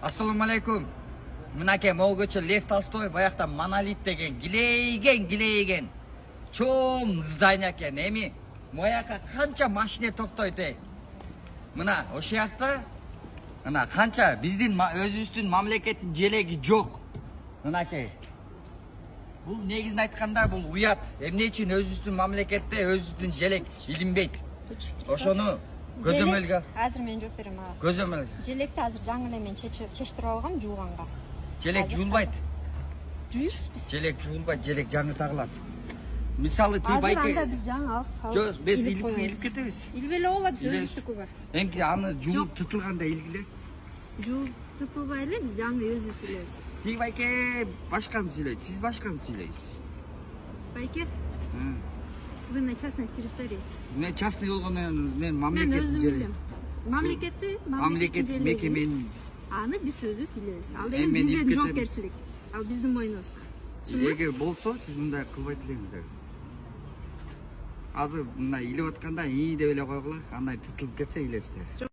Assalamu alaikum. Мынаке могу көчө Лев Толстой, баякта монолит деген килейген чоң здание экен. Эми мояка канча машина токтойт эй. Мына ошол жакта мына канча биздин өзүбүздүн мамлекеттин желеги жок. Мынаке. Бул негизин айтканда бул уят. Эмне үчүн өзүбүздүн мамлекетте өзүбүздүн желек илинбейт? Ошону көзөмөлгө азыр мен жооп берем ага. Көзөмөл. Желекти азыр жаңы эле мен чечтирип алгам жууганга. Желек жуулбайт. Жуйбуз биз. Желек жуулбайт, желек жаңы тагылат. Мисалы ти Азыр байке. анда биз жаңы алып салып. Жок, биз илип кетебиз. Илбеле болот, биз өзүбүздүкү бар. Эмки аны жуулуп тытылганда илгиле. Жуулуп тытылбай эле биз жаңы өзүбүз илебиз. Ти байке башканы сүйлөйт, сиз башканы сүйлөйсүз. Байке? Вы на частной территории. Мен частный болгону мен Мен мамлекеттин өзүм жери. билем. Мамлекет Мекеменин аны биз өзүбүз илебиз. Ал Мен эми илип бизден кетем. жоопкерчилик. Ал биздин мойнубузда. эгер болсо сиз мындай кылбайт элеңиздер. Азыр мына илип атканда ии деп эле койгула, андай тытылып кетсе илесиздер.